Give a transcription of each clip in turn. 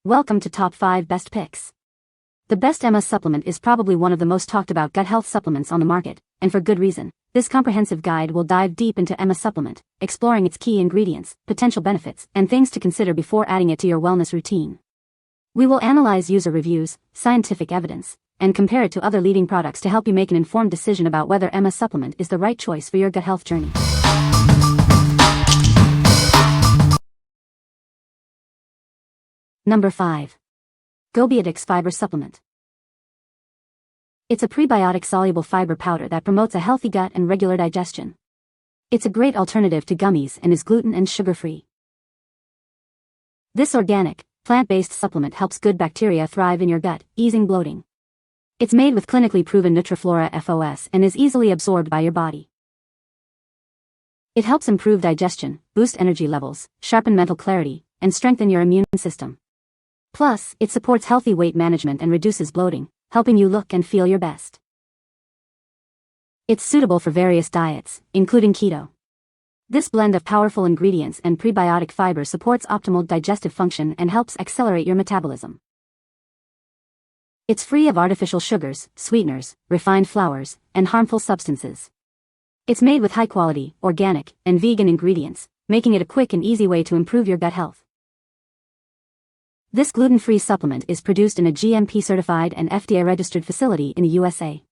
Welcome to Top 5 Best Picks. The Best Emma supplement is probably one of the most talked about gut health supplements on the market, and for good reason. This comprehensive guide will dive deep into Emma supplement, exploring its key ingredients, potential benefits, and things to consider before adding it to your wellness routine. We will analyze user reviews, scientific evidence, and compare it to other leading products to help you make an informed decision about whether Emma supplement is the right choice for your gut health journey. Number 5. GOBIOTIX Fiber Supplement. It's a prebiotic soluble fiber powder that promotes a healthy gut and regular digestion. It's a great alternative to gummies and is gluten and sugar-free. This organic, plant-based supplement helps good bacteria thrive in your gut, easing bloating. It's made with clinically proven Nutriflora FOS and is easily absorbed by your body. It helps improve digestion, boost energy levels, sharpen mental clarity, and strengthen your immune system. Plus, it supports healthy weight management and reduces bloating, helping you look and feel your best. It's suitable for various diets, including keto. This blend of powerful ingredients and prebiotic fiber supports optimal digestive function and helps accelerate your metabolism. It's free of artificial sugars, sweeteners, refined flours, and harmful substances. It's made with high-quality, organic, and vegan ingredients, making it a quick and easy way to improve your gut health. This gluten-free supplement is produced in a GMP-certified and FDA-registered facility in the USA.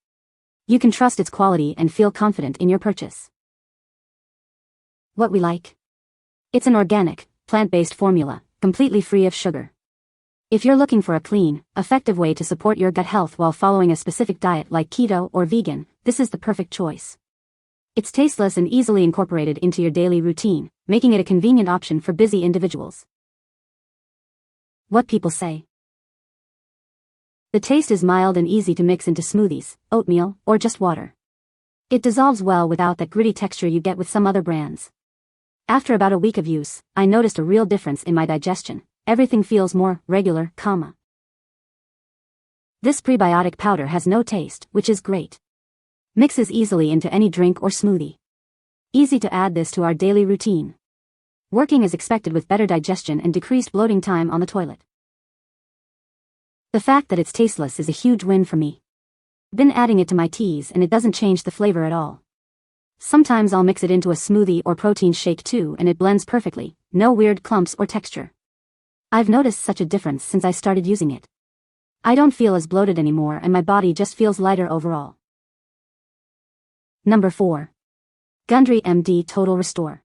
You can trust its quality and feel confident in your purchase. What we like? It's an organic, plant-based formula, completely free of sugar. If you're looking for a clean, effective way to support your gut health while following a specific diet like keto or vegan, this is the perfect choice. It's tasteless and easily incorporated into your daily routine, making it a convenient option for busy individuals. What people say. The taste is mild and easy to mix into smoothies, oatmeal, or just water. It dissolves well without that gritty texture you get with some other brands. After about a week of use, I noticed a real difference in my digestion. Everything feels more regular, This prebiotic powder has no taste, which is great. Mixes easily into any drink or smoothie. Easy to add this to our daily routine. Working as expected with better digestion and decreased bloating time on the toilet. The fact that it's tasteless is a huge win for me. Been adding it to my teas and it doesn't change the flavor at all. Sometimes I'll mix it into a smoothie or protein shake too and it blends perfectly, no weird clumps or texture. I've noticed such a difference since I started using it. I don't feel as bloated anymore and my body just feels lighter overall. Number 4. Gundry MD Total Restore.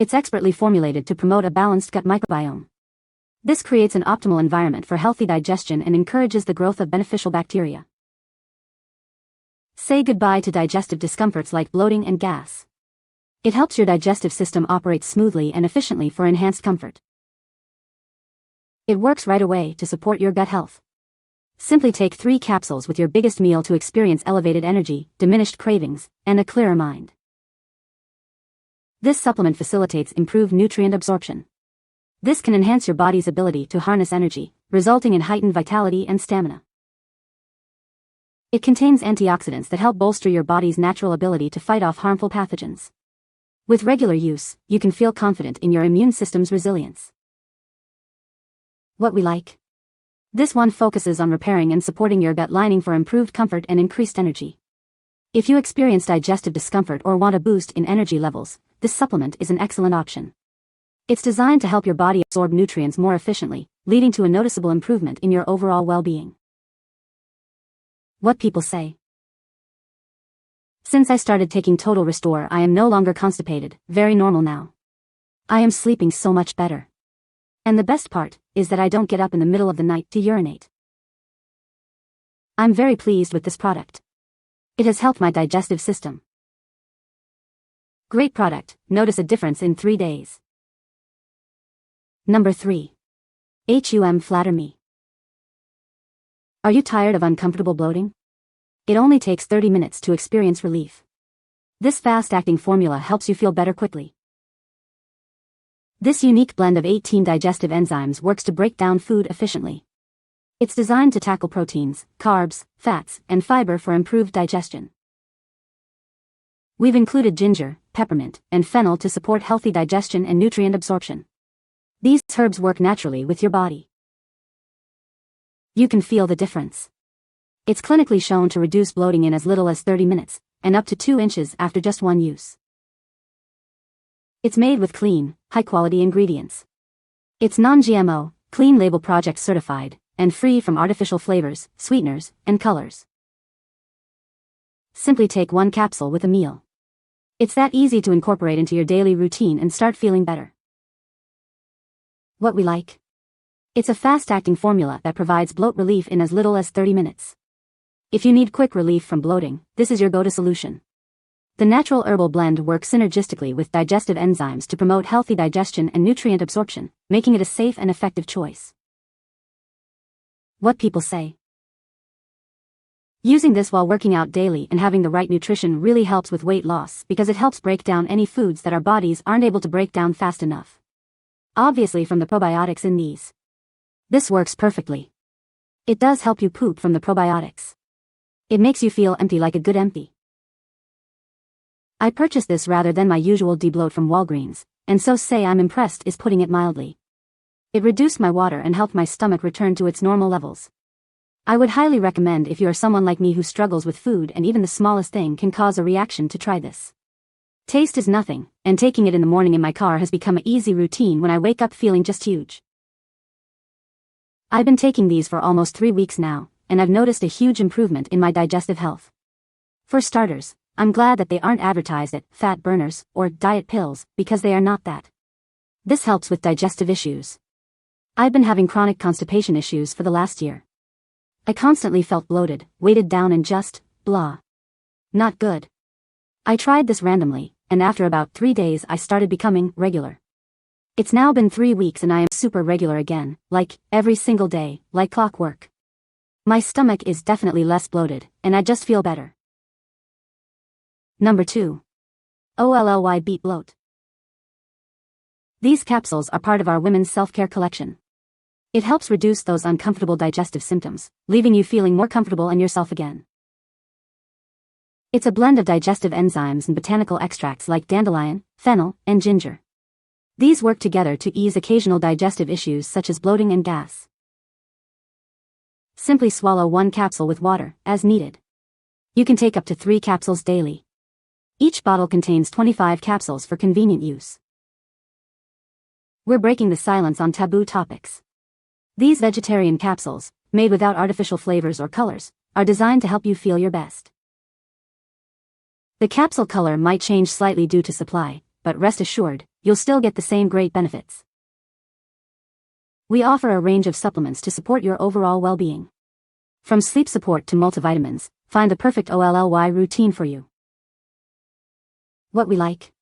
It's expertly formulated to promote a balanced gut microbiome. This creates an optimal environment for healthy digestion and encourages the growth of beneficial bacteria. Say goodbye to digestive discomforts like bloating and gas. It helps your digestive system operate smoothly and efficiently for enhanced comfort. It works right away to support your gut health. Simply take 3 capsules with your biggest meal to experience elevated energy, diminished cravings, and a clearer mind. This supplement facilitates improved nutrient absorption. This can enhance your body's ability to harness energy, resulting in heightened vitality and stamina. It contains antioxidants that help bolster your body's natural ability to fight off harmful pathogens. With regular use, you can feel confident in your immune system's resilience. What we like? This one focuses on repairing and supporting your gut lining for improved comfort and increased energy. If you experience digestive discomfort or want a boost in energy levels, this supplement is an excellent option. It's designed to help your body absorb nutrients more efficiently, leading to a noticeable improvement in your overall well-being. What people say. Since I started taking Total Restore, I am no longer constipated, very normal now. I am sleeping so much better. And the best part is that I don't get up in the middle of the night to urinate. I'm very pleased with this product. It has helped my digestive system. Great product, notice a difference in 3 days. Number 3. Flatter Me. Are you tired of uncomfortable bloating? It only takes 30 minutes to experience relief. This fast-acting formula helps you feel better quickly. This unique blend of 18 digestive enzymes works to break down food efficiently. It's designed to tackle proteins, carbs, fats, and fiber for improved digestion. We've included ginger, peppermint, and fennel to support healthy digestion and nutrient absorption. These herbs work naturally with your body. You can feel the difference. It's clinically shown to reduce bloating in as little as 30 minutes, and up to 2 inches after just one use. It's made with clean, high-quality ingredients. It's non-GMO, clean label project certified, and free from artificial flavors, sweeteners, and colors. Simply take 1 capsule with a meal. It's that easy to incorporate into your daily routine and start feeling better. What we like. It's a fast-acting formula that provides bloat relief in as little as 30 minutes. If you need quick relief from bloating, this is your go-to solution. The natural herbal blend works synergistically with digestive enzymes to promote healthy digestion and nutrient absorption, making it a safe and effective choice. What people say. Using this while working out daily and having the right nutrition really helps with weight loss because it helps break down any foods that our bodies aren't able to break down fast enough. Obviously from the probiotics in these. This works perfectly. It does help you poop from the probiotics. It makes you feel empty like a good empty. I purchased this rather than my usual de-bloat from Walgreens, and so say I'm impressed is putting it mildly. It reduced my water and helped my stomach return to its normal levels. I would highly recommend if you are someone like me who struggles with food and even the smallest thing can cause a reaction to try this. Taste is nothing, and taking it in the morning in my car has become an easy routine when I wake up feeling just huge. I've been taking these for almost 3 weeks now, and I've noticed a huge improvement in my digestive health. For starters, I'm glad that they aren't advertised as fat burners or diet pills because they are not that. This helps with digestive issues. I've been having chronic constipation issues for the last year. I constantly felt bloated, weighted down and just, blah. Not good. I tried this randomly, and after about 3 days I started becoming regular. It's now been 3 weeks and I am super regular again, like, every single day, like clockwork. My stomach is definitely less bloated, and I just feel better. Number 2. OLLY Beat Bloat. These capsules are part of our women's self-care collection. It helps reduce those uncomfortable digestive symptoms, leaving you feeling more comfortable in yourself again. It's a blend of digestive enzymes and botanical extracts like dandelion, fennel, and ginger. These work together to ease occasional digestive issues such as bloating and gas. Simply swallow 1 capsule with water, as needed. You can take up to 3 capsules daily. Each bottle contains 25 capsules for convenient use. We're breaking the silence on taboo topics. These vegetarian capsules, made without artificial flavors or colors, are designed to help you feel your best. The capsule color might change slightly due to supply, but rest assured, you'll still get the same great benefits. We offer a range of supplements to support your overall well-being. From sleep support to multivitamins, find the perfect OLLY routine for you. What we like.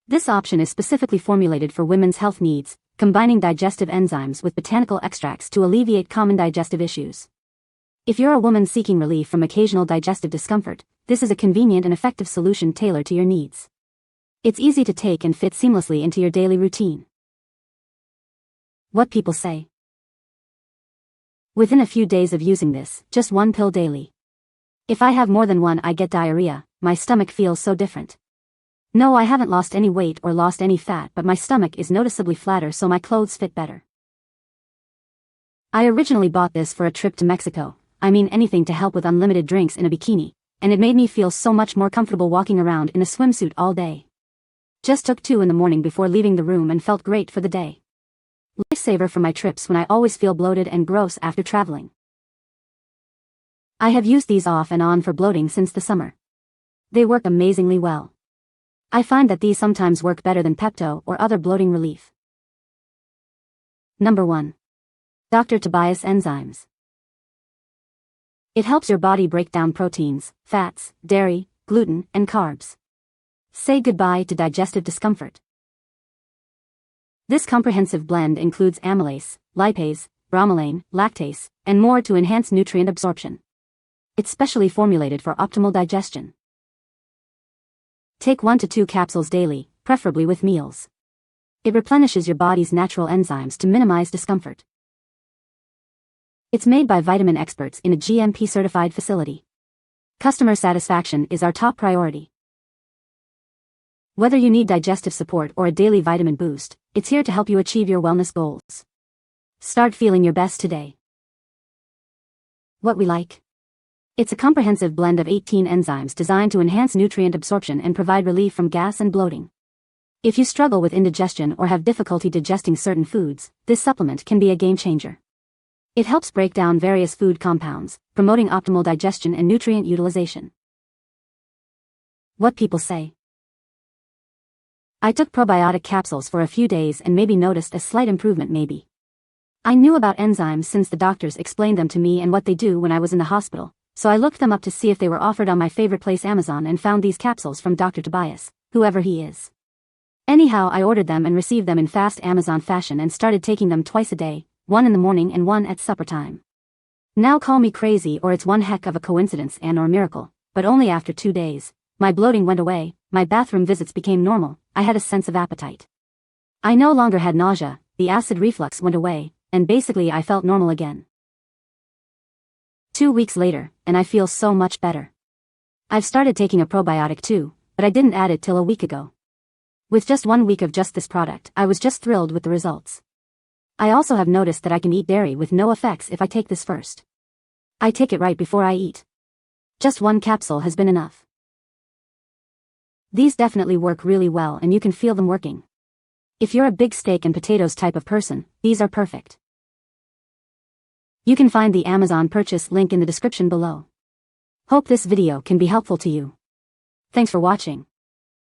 This option is specifically formulated for women's health needs, combining digestive enzymes with botanical extracts to alleviate common digestive issues. If you're a woman seeking relief from occasional digestive discomfort, this is a convenient and effective solution tailored to your needs. It's easy to take and fit seamlessly into your daily routine. What people say. Within a few days of using this, just 1 pill daily. If I have more than 1, I get diarrhea. My stomach feels so different. No, I haven't lost any weight or lost any fat, but my stomach is noticeably flatter so my clothes fit better. I originally bought this for a trip to Mexico. I mean anything to help with unlimited drinks in a bikini, and it made me feel so much more comfortable walking around in a swimsuit all day. Just took 2 in the morning before leaving the room and felt great for the day. Lifesaver for my trips when I always feel bloated and gross after traveling. I have used these off and on for bloating since the summer. They work amazingly well. I find that these sometimes work better than Pepto or other bloating relief. Number 1. Dr. Tobias Enzymes. It helps your body break down proteins, fats, dairy, gluten, and carbs. Say goodbye to digestive discomfort. This comprehensive blend includes amylase, lipase, bromelain, lactase, and more to enhance nutrient absorption. It's specially formulated for optimal digestion. Take 1 to 2 capsules daily, preferably with meals. It replenishes your body's natural enzymes to minimize discomfort. It's made by vitamin experts in a GMP-certified facility. Customer satisfaction is our top priority. Whether you need digestive support or a daily vitamin boost, it's here to help you achieve your wellness goals. Start feeling your best today. What we like. It's a comprehensive blend of 18 enzymes designed to enhance nutrient absorption and provide relief from gas and bloating. If you struggle with indigestion or have difficulty digesting certain foods, this supplement can be a game changer. It helps break down various food compounds, promoting optimal digestion and nutrient utilization. What people say. I took probiotic capsules for a few days and maybe noticed a slight improvement maybe. I knew about enzymes since the doctors explained them to me and what they do when I was in the hospital, so I looked them up to see if they were offered on my favorite place Amazon and found these capsules from Dr. Tobias, whoever he is. Anyhow, I ordered them and received them in fast Amazon fashion and started taking them twice a day, one in the morning and one at supper time. Now call me crazy or it's one heck of a coincidence and or miracle, but only after 2 days, my bloating went away, my bathroom visits became normal, I had a sense of appetite. I no longer had nausea, the acid reflux went away, and basically I felt normal again. 2 weeks later, and I feel so much better. I've started taking a probiotic too, but I didn't add it till a week ago. With just 1 week of just this product, I was just thrilled with the results. I also have noticed that I can eat dairy with no effects if I take this first. I take it right before I eat. Just 1 capsule has been enough. These definitely work really well and you can feel them working. If you're a big steak and potatoes type of person, these are perfect. You can find the Amazon purchase link in the description below. Hope this video can be helpful to you. Thanks for watching.